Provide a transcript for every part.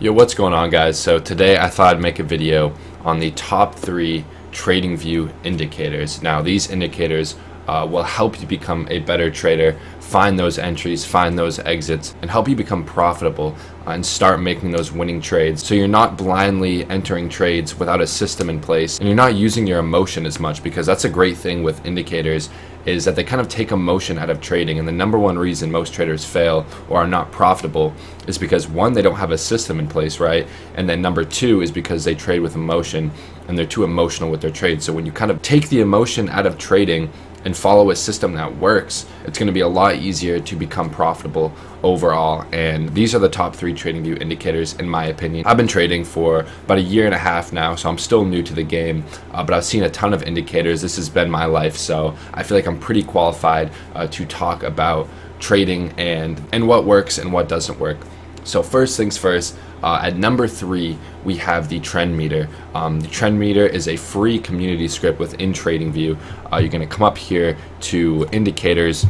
Yo, what's going on, guys? So today I thought I'd make a video on the top 3 Tradingview indicators. Now, these indicators will help you become a better trader, find those entries, find those exits, and help you become profitable and start making those winning trades. So you're not blindly entering trades without a system in place, and you're not using your emotion as much, because that's a great thing with indicators, is that they kind of take emotion out of trading. And the number one reason most traders fail or are not profitable is because, one, they don't have a system in place, right? And then number two is because they trade with emotion and they're too emotional with their trades. So when you kind of take the emotion out of trading and follow a system that works, it's going to be a lot easier to become profitable overall. And these are the top 3 Tradingview indicators, in my opinion. I've been trading for about a year and a half now, so I'm still new to the game, but I've seen a ton of indicators. This has been my life, so I feel like I'm pretty qualified to talk about trading and what works and what doesn't work. So first things first, at number 3, we have the trend meter. The trend meter is a free community script within Tradingview. You're going to come up here to indicators,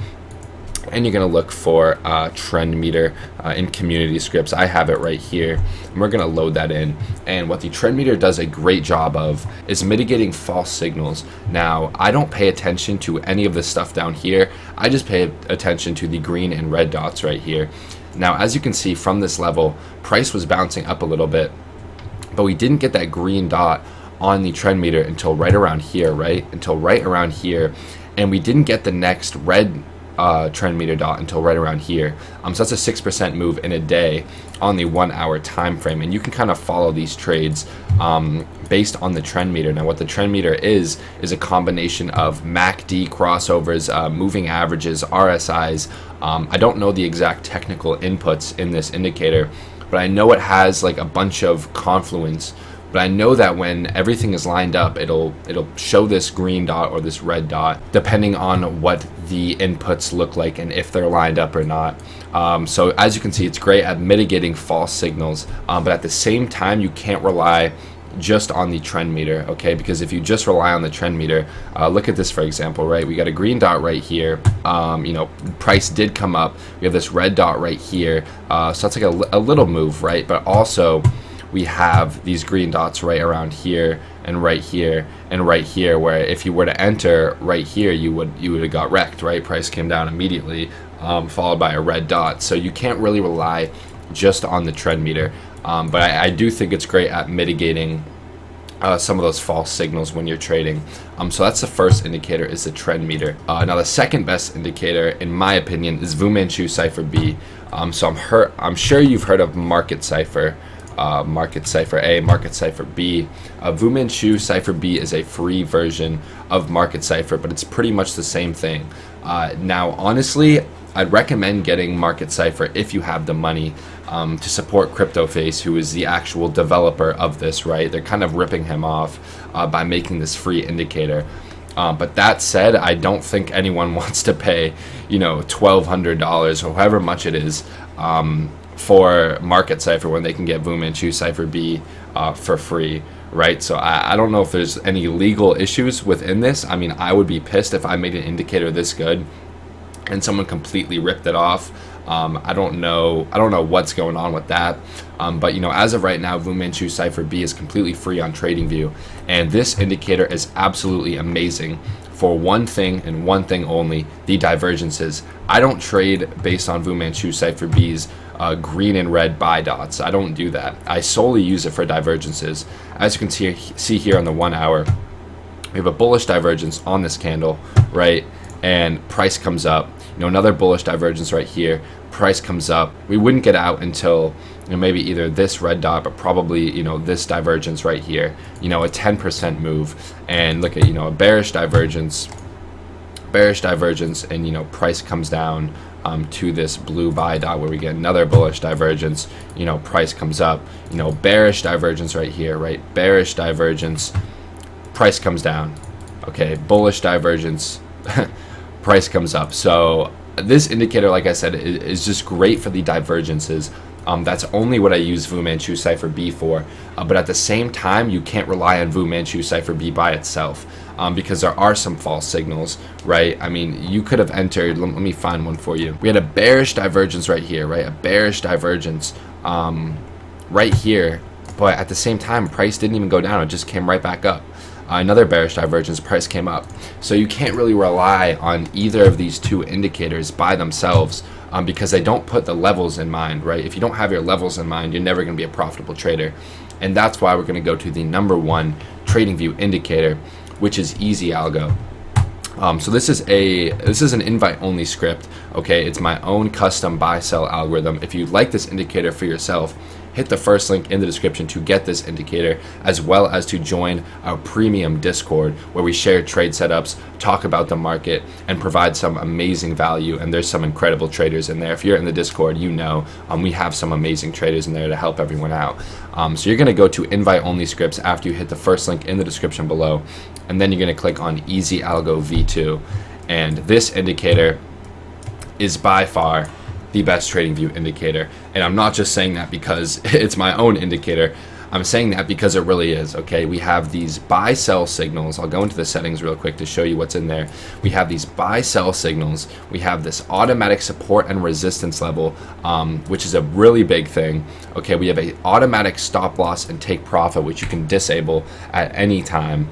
and you're going to look for trend meter in community scripts. I have it right here, and we're going to load that in. And what the trend meter does a great job of is mitigating false signals. Now, I don't pay attention to any of this stuff down here. I just pay attention to the green and red dots right here. Now, as you can see from this level, price was bouncing up a little bit, but we didn't get that green dot on the trend meter until right around here, right? Until right around here. And we didn't get the next red trend meter dot until right around here. So that's a 6% move in a day on the 1 hour time frame, and you can kind of follow these trades based on the trend meter. Now, what the trend meter is a combination of MACD crossovers, moving averages, RSIs. I don't know the exact technical inputs in this indicator, but I know it has like a bunch of confluence. But I know that when everything is lined up, it'll show this green dot or this red dot, depending on what the inputs look like and if they're lined up or not. So as you can see, it's great at mitigating false signals, but at the same time, you can't rely just on the trend meter, okay? Because if you just rely on the trend meter, look at this, for example, right? We got a green dot right here. Price did come up. We have this red dot right here. So that's like a little move, right? But also, we have these green dots right around here and right here and right here, where if you were to enter right here, you would have got wrecked, right? Price came down immediately, followed by a red dot. So you can't really rely just on the trend meter, but I do think it's great at mitigating some of those false signals when you're trading. So that's the first indicator, is the trend meter. Now, the second best indicator, in my opinion, is Fu Manchu Cipher B. So I'm sure you've heard of Market Cipher. Market Cipher A, Market Cipher B. Fu Manchu Cipher B is a free version of Market Cipher, but it's pretty much the same thing. Now, honestly, I'd recommend getting Market Cipher if you have the money to support CryptoFace, who is the actual developer of this, right? They're kind of ripping him off by making this free indicator. But that said, I don't think anyone wants to pay, $1,200 or however much it is for Market Cipher when they can get Fu Manchu Cipher B for free, right? So I don't know if there's any legal issues within this. I mean, I would be pissed if I made an indicator this good and someone completely ripped it off. I don't know what's going on with that. But as of right now, Fu Manchu Cipher B is completely free on TradingView, and this indicator is absolutely amazing for one thing and one thing only: the divergences. I don't trade based on Fu Manchu Cipher B's green and red buy dots. I don't do that. I solely use it for divergences. As you can see here on the 1 hour, we have a bullish divergence on this candle, right? And price comes up. Another bullish divergence right here. Price comes up. We wouldn't get out until maybe either this red dot, but probably this divergence right here. A 10% move. And look at a bearish divergence, and price comes down to this blue buy dot, where we get another bullish divergence. Price comes up. Bearish divergence right here, right? Bearish divergence. Price comes down. Okay, bullish divergence. Price comes up. So this indicator, like I said, is just great for the divergences. That's only what I use Fu Manchu Cipher B for. But at the same time, you can't rely on Fu Manchu Cipher B by itself, because there are some false signals, right? I mean, you could have entered, let me find one for you. We had a bearish divergence right here, right? A bearish divergence right here, but at the same time, price didn't even go down. It just came right back up. Another bearish divergence, price came up. So you can't really rely on either of these two indicators by themselves because they don't put the levels in mind, right? If you don't have your levels in mind, you're never going to be a profitable trader. And that's why we're going to go to the number one TradingView indicator, which is Easy Algo. So this is an invite only script. Okay, it's my own custom buy sell algorithm. If you like this indicator for yourself, hit the first link in the description to get this indicator, as well as to join our premium Discord where we share trade setups, talk about the market, and provide some amazing value. And there's some incredible traders in there. If you're in the Discord, you know we have some amazing traders in there to help everyone out. So you're going to go to invite only scripts after you hit the first link in the description below, and then you're going to click on Easy Algo V2. And this indicator is by far the best TradingView indicator. And I'm not just saying that because it's my own indicator. I'm saying that because it really is. Okay, we have these buy sell signals. I'll go into the settings real quick to show you what's in there. We have these buy sell signals. We have this automatic support and resistance level, which is a really big thing. Okay, we have a automatic stop loss and take profit, which you can disable at any time.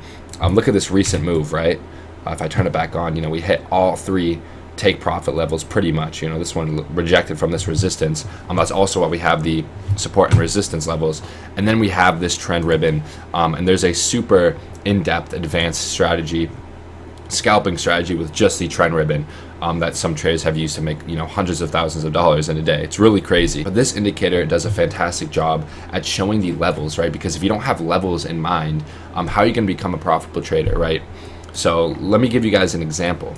Look at this recent move, right? If I turn it back on, we hit all three take profit levels pretty much. This one rejected from this resistance. That's also what we have, the support and resistance levels. And then we have this trend ribbon, and there's a super in-depth advanced strategy, scalping strategy with just the trend ribbon that some traders have used to make hundreds of thousands of dollars in a day. It's really crazy. But this indicator does a fantastic job at showing the levels, right? Because if you don't have levels in mind, how are you going to become a profitable trader, right? So let me give you guys an example.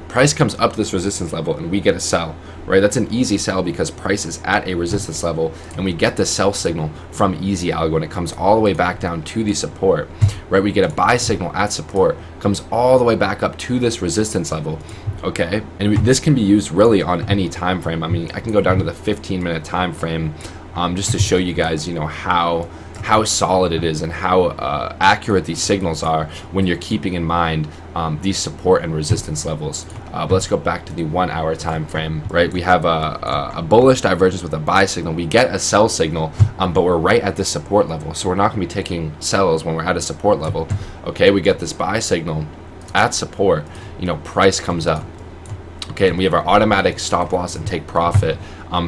Price comes up to this resistance level and we get a sell, right? That's an easy sell because price is at a resistance level, and we get the sell signal from Easy Algo, and it comes all the way back down to the support, right? We get a buy signal at support, comes all the way back up to this resistance level, okay? And this can be used really on any time frame. I mean, I can go down to the 15-minute time frame just to show you guys, how solid it is and how accurate these signals are when you're keeping in mind these support and resistance levels. But let's go back to the 1 hour time frame, right? We have a bullish divergence with a buy signal. We get a sell signal, but we're right at this support level, so we're not going to be taking sells when we're at a support level. Okay, we get this buy signal at support, price comes up. Okay, and we have our automatic stop loss and take profit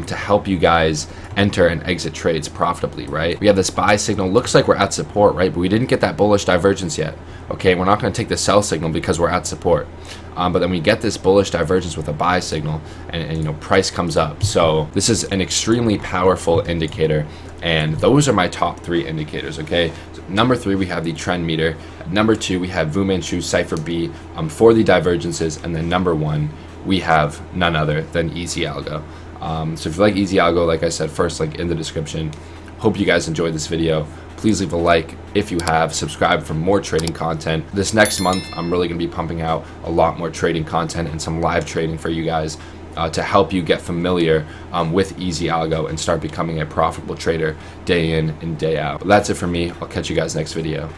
to help you guys enter and exit trades profitably, right? We have this buy signal, looks like we're at support, right? But we didn't get that bullish divergence yet. Okay, we're not going to take the sell signal because we're at support. But then we get this bullish divergence with a buy signal, and price comes up. So this is an extremely powerful indicator, and those are my top three indicators. Okay, so number 3, we have the trend meter. Number 2, we have Fu Manchu Cipher B for the divergences, and then number 1, we have none other than Easy Algo. So if you like Easy Algo, like I said, first link in the description. Hope you guys enjoyed this video. Please leave a like if you have. Subscribe for more trading content. This next month, I'm really going to be pumping out a lot more trading content and some live trading for you guys to help you get familiar with Easy Algo and start becoming a profitable trader day in and day out. But that's it for me. I'll catch you guys next video.